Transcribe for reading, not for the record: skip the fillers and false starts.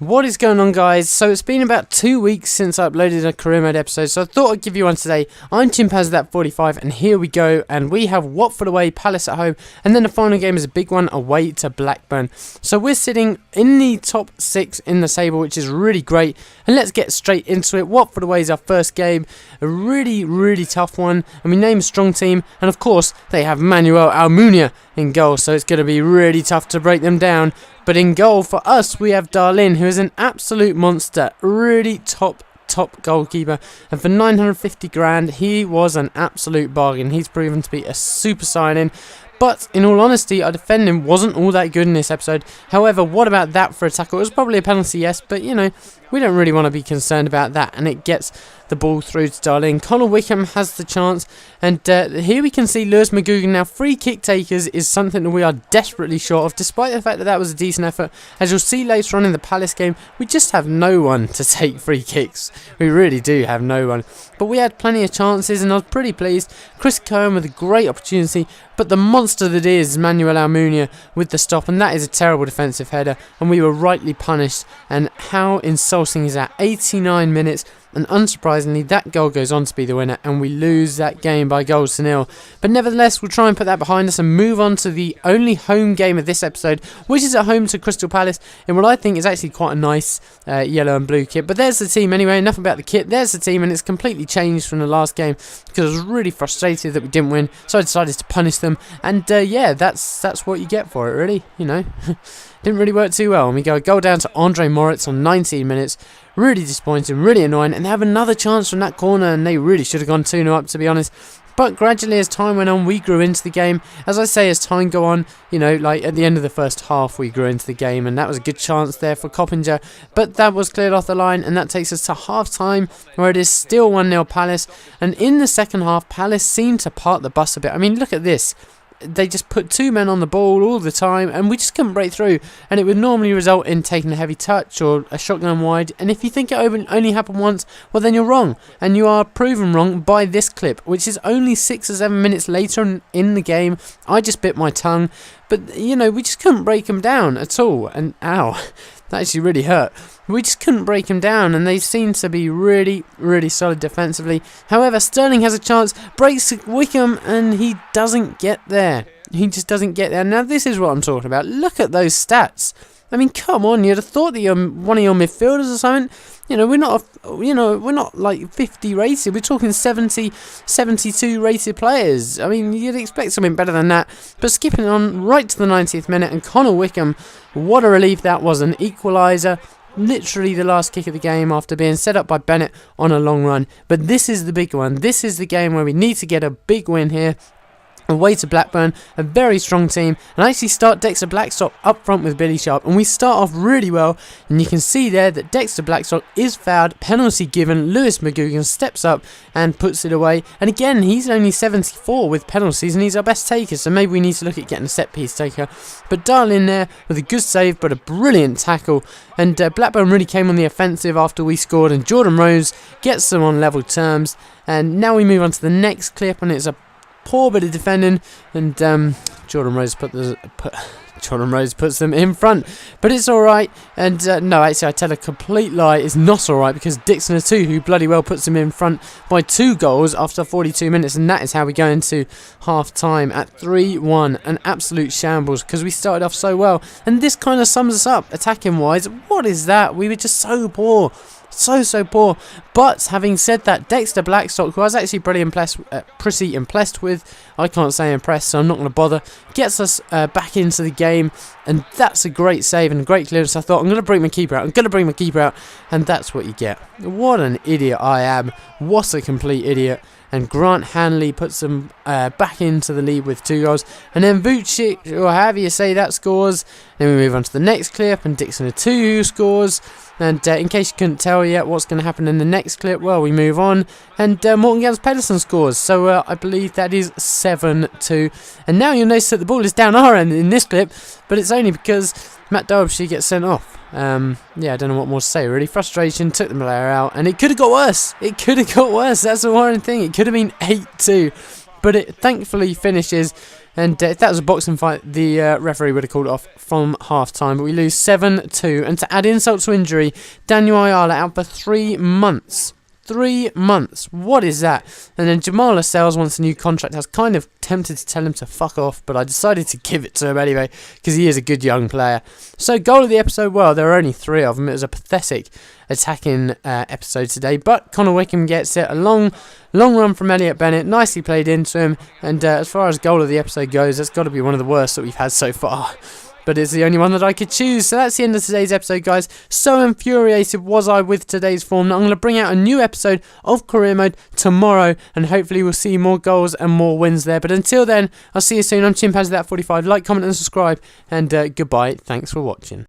What is going on, guys? So it's been about 2 weeks since I uploaded a career mode episode, so I thought I'd give you one today. I'm Chimpaz45, and here we go, and we have Watford away, Palace at home, and then the final game is a big one away to Blackburn. So we're sitting in the top 6 in the table, which is really great, and let's get straight into it. Watford away is our first game, a really tough one, and we name a strong team, and of course they have Manuel Almunia in goal, so it's going to be really tough to break them down. But in goal for us, we have Darlin, who is an absolute monster, really top goalkeeper, and for 950 grand, he was an absolute bargain. He's proven to be a super signing. But in all honesty, our defending wasn't all that good in this episode. However, what about that for a tackle? It was probably a penalty, yes, but you know, we don't really want to be concerned about that. And it gets the ball through to Darlin. Connor Wickham has the chance, and here we can see Lewis McGugan. Now, free kick takers is something that we are desperately short of, despite the fact that that was a decent effort. As you'll see later on in the Palace game, we just have no one to take free kicks. We really do have no one. But we had plenty of chances, and I was pretty pleased. Chris Cohen with a great opportunity, but the monster that is Manuel Almunia with the stop, and that is a terrible defensive header, and we were rightly punished. And how insulting is that? 89 minutes, and unsurprisingly that goal goes on to be the winner, and we lose that game by goals to nil. But nevertheless, we'll try and put that behind us and move on to the only home game of this episode, which is at home to Crystal Palace in what I think is actually quite a nice yellow and blue kit. But there's the team anyway. Enough about the kit. There's the team, and it's completely changed from the last game because I was really frustrated that we didn't win, so I decided to punish them. And yeah, that's what you get for it, really. You know, didn't really work too well. And we go a goal down to Andre Moritz on 19 minutes. Really disappointing, really annoying, and they have another chance from that corner, and they really should have gone 2-0 up, to be honest. But gradually, as time went on, we grew into the game. As I say, as time go on, you know, like at the end of the first half, we grew into the game, and that was a good chance there for Coppinger. But that was cleared off the line, and that takes us to half-time, where it is still 1-0 Palace. And in the second half, Palace seemed to park the bus a bit. I mean, look at this. They just put 2 men on the ball all the time, and we just couldn't break through, and it would normally result in taking a heavy touch or a shotgun wide. And if you think it only happened once, well, then you're wrong, and you are proven wrong by this clip, which is only 6 or 7 minutes later in the game. I just bit my tongue, but you know, we just couldn't break them down at all. And ow, that actually really hurt. We just couldn't break them down, and they seem to be really solid defensively. However, Sterling has a chance, breaks Wickham, and he doesn't get there. He just doesn't get there. Now, this is what I'm talking about. Look at those stats. I mean, come on, you'd have thought that you're one of your midfielders or something. You know, we're not like 50 rated. We're talking 70, 72 rated players. I mean, you'd expect something better than that. But skipping on right to the 90th minute, and Connor Wickham, what a relief that was, an equaliser. Literally the last kick of the game after being set up by Bennett on a long run. But this is the big one. This is the game where we need to get a big win here. Away to Blackburn, a very strong team, and I actually start Dexter Blackstock up front with Billy Sharp, and we start off really well, and you can see there that Dexter Blackstock is fouled, penalty given. Lewis McGugan steps up and puts it away, and again, he's only 74 with penalties, and he's our best taker, so maybe we need to look at getting a set piece taker. But Darlin there with a good save, but a brilliant tackle, and Blackburn really came on the offensive after we scored, and Jordan Rose gets them on level terms. And now we move on to the next clip, and it's a poor bit of defending, and Jordan Rose puts them in front, but it's alright. And no, actually I tell a complete lie, it's not alright, because Dixon Atu, who bloody well puts them in front by 2 goals after 42 minutes, and that is how we go into half time at 3-1, an absolute shambles, because we started off so well. And this kind of sums us up attacking wise. What is that? We were just so poor. So poor. But having said that, Dexter Blackstock, who I was actually pretty impressed with, I can't say impressed, so I'm not going to bother, gets us back into the game, and that's a great save and a great clearance. I thought, I'm going to bring my keeper out, and that's what you get. What an idiot I am. What a complete idiot. And Grant Hanley puts them back into the lead with 2 goals. And then Vucic, or however you say that, scores. Then we move on to the next clip, and Dixon Atu scores. And in case you couldn't tell yet what's going to happen in the next clip, well, we move on. And Morten Gans Pedersen scores. So I believe that is 7-2. And now you'll notice that the ball is down our end in this clip, but it's only because Matt Derbyshire gets sent off. Yeah, I don't know what more to say, really. Frustration, took the player out, and it could have got worse. That's the worrying thing. It could have been 8-2, but it thankfully finishes And if that was a boxing fight, the referee would have called it off from half-time. But we lose 7-2. And to add insult to injury, Daniel Ayala out for 3 months. 3 months. What is that? And then Jamal Lascelles wants a new contract. I was kind of tempted to tell him to fuck off, but I decided to give it to him anyway because he is a good young player. So goal of the episode, well, there are only 3 of them. It was a pathetic attacking episode today, but Connor Wickham gets it. A long run from Elliot Bennett, nicely played into him. And as far as goal of the episode goes, that's got to be one of the worst that we've had so far. But it's the only one that I could choose. So that's the end of today's episode, guys. So infuriated was I with today's form that I'm going to bring out a new episode of Career Mode tomorrow, and hopefully we'll see more goals and more wins there. But until then, I'll see you soon. I'm Chimpanzee45. Like, comment and subscribe, and goodbye. Thanks for watching.